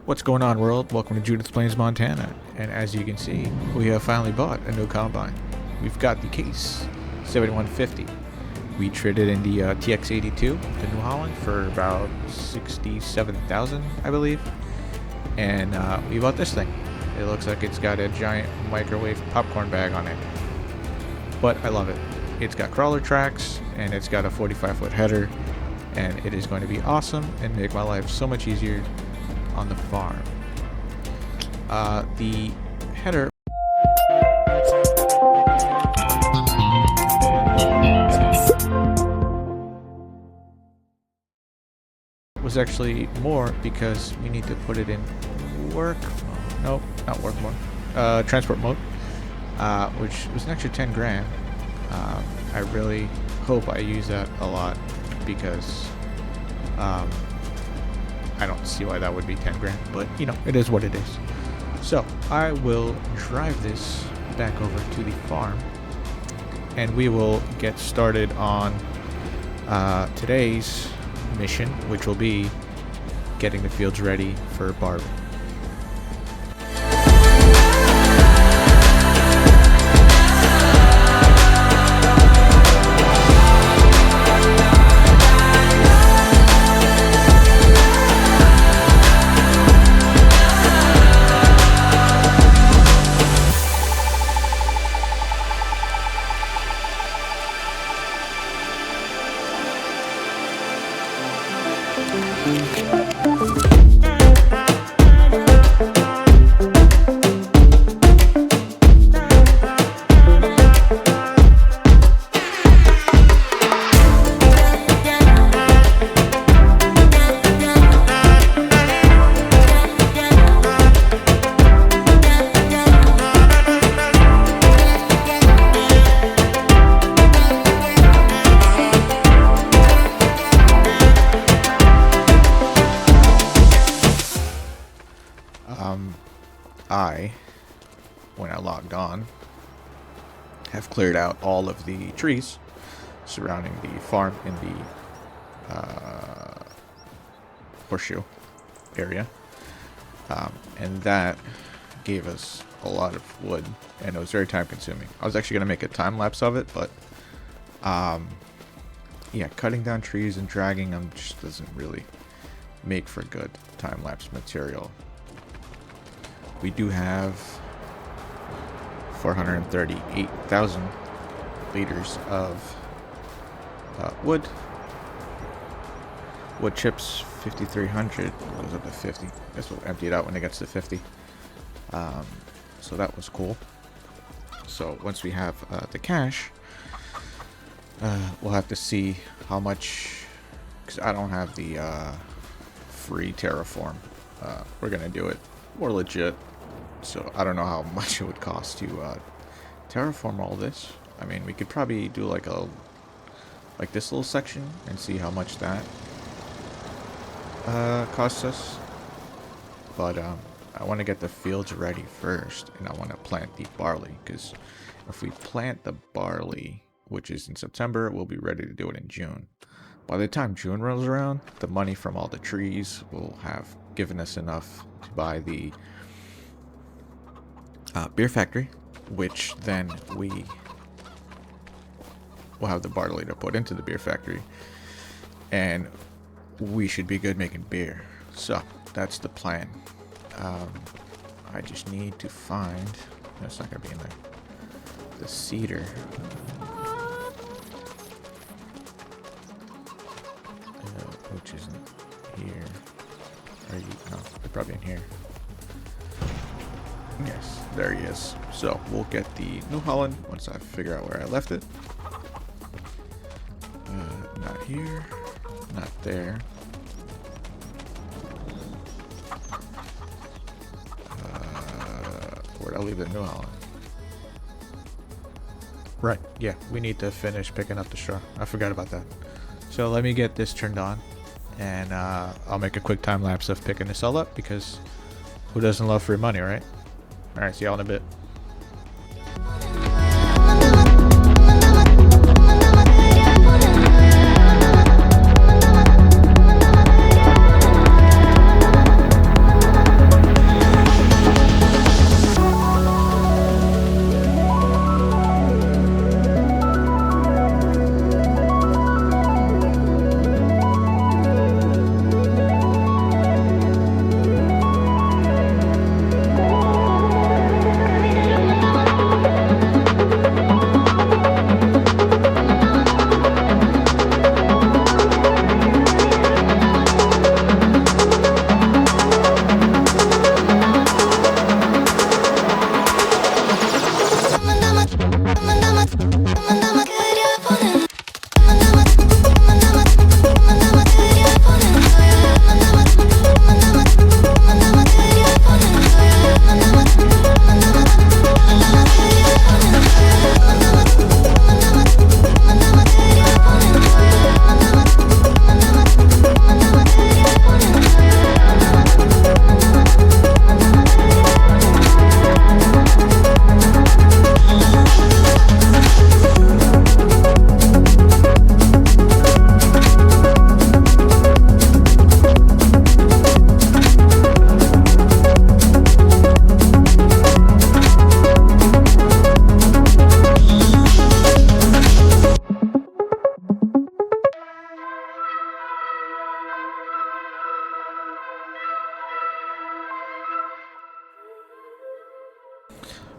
What's going on, world? Welcome to Judith Plains Montana, and as you can see, we have finally bought a new combine. We've got the Case 7150. We traded in the TX82, the New Holland, for about $67,000, I believe, and we bought this thing. It looks like it's got a giant microwave popcorn bag on it, but I love it. It's got crawler tracks, and it's got a 45-foot header, and it is going to be awesome and make my life so much easier on the farm. The header was actually more because we need to put it in work mode. Nope, not work mode. Transport mode, which was an extra 10 grand. I really hope I use that a lot because I don't see why that would be 10 grand, but you know, it is what it is. So I will drive this back over to the farm and we will get started on today's mission, which will be getting the fields ready for barley. When I logged on, have cleared out all of the trees surrounding the farm in the horseshoe area, and that gave us a lot of wood, and it was very time consuming. I was actually going to make a time lapse of it, but yeah, cutting down trees and dragging them just doesn't really make for good time lapse material. We do have 438,000 liters of wood. Wood chips 5,300 goes up to 50. This will empty it out when it gets to 50. So that was cool. So once we have the cash, we'll have to see how much, because I don't have the free terraform. We're gonna do it more legit. So I don't know how much it would cost to terraform all this. I mean, we could probably do like this little section and see how much that costs us. But I want to get the fields ready first, and I want to plant the barley, because if we plant the barley, which is in September, we'll be ready to do it in June. By the time June rolls around, the money from all the trees will have given us enough to buy the beer factory, which then we will have the barley to put into the beer factory, and we should be good making beer. So that's the plan. I just need to find, no, it's not gonna be in there, the cedar. Which isn't here. Are you? No, they're probably in here. Yes, there he is. So we'll get the New Holland once I figure out where I left it. Not here, not there. Where'd I leave the New Holland? Right, yeah, we need to finish picking up the straw. I forgot about that. So let me get this turned on, and I'll make a quick time lapse of picking this all up, because who doesn't love free money, right? Alright, see y'all in a bit.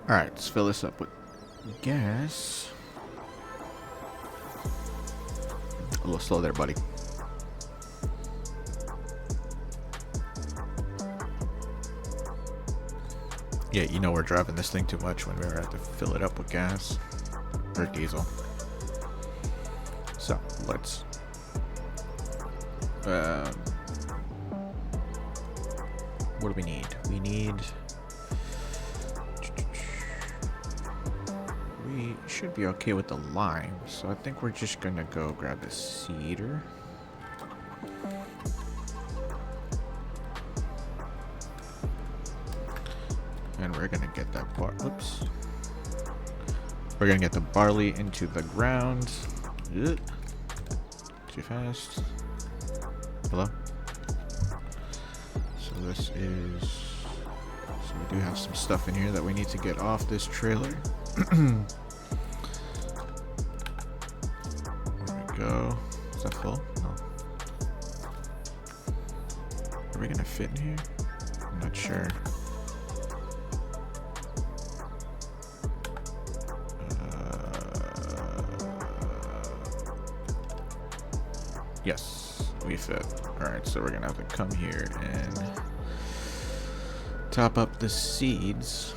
Alright, let's fill this up with gas. A little slow there, buddy. Yeah, you know we're driving this thing too much when we have to fill it up with gas or diesel. So let's what do we need? We should be okay with the lime, so I think we're just gonna go grab the cedar. And we're gonna get that we're gonna get the barley into the ground. Ugh. Too fast. Hello? So this is... So we do have some stuff in here that we need to get off this trailer. There we go. Is that full? No. Are we gonna fit in here? I'm not sure. Yes, we fit. Alright, so we're gonna have to come here and top up the seeds.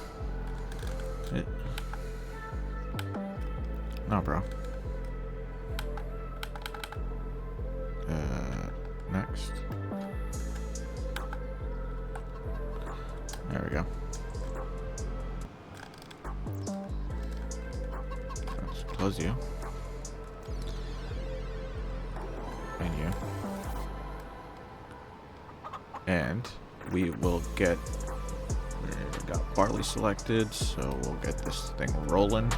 No, bro. Next. There we go. Let's close you. And you. And we will get... We got barley selected, so we'll get this thing rolling.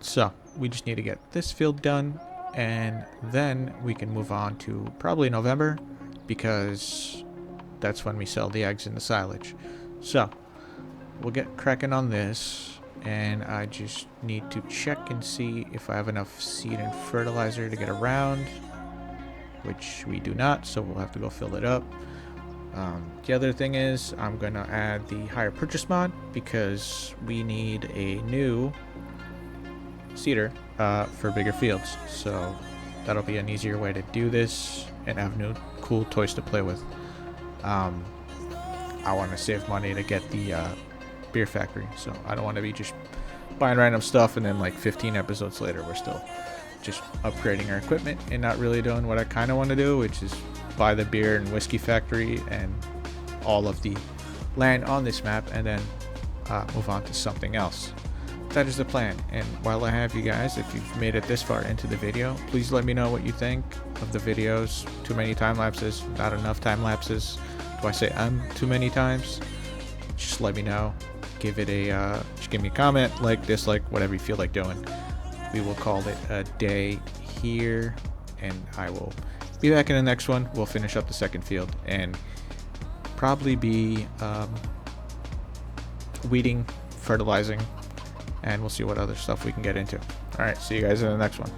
Alright, so we just need to get this field done, and then we can move on to probably November, because that's when we sell the eggs and the silage. So we'll get cracking on this, and I just need to check and see if I have enough seed and fertilizer to get around, which we do not, so we'll have to go fill it up. The other thing is I'm gonna add the hire purchase mod because we need a new seeder for bigger fields, so that'll be an easier way to do this and have new cool toys to play with. I want to save money to get the beer factory, so I don't want to be just buying random stuff and then like 15 episodes later we're still just upgrading our equipment and not really doing what I kind of want to do, which is buy the beer and whiskey factory and all of the land on this map and then move on to something else. That is the plan. And while I have you guys, if you've made it this far into the video, please let me know what you think of the videos. Too many time lapses, not enough time lapses. Do I say too many times? Just let me know. Give it a just give me a comment, like, dislike, whatever you feel like doing. We will call it a day here, and I will be back in the next one. We'll finish up the second field and probably be weeding, fertilizing, and we'll see what other stuff we can get into. All right, see you guys in the next one.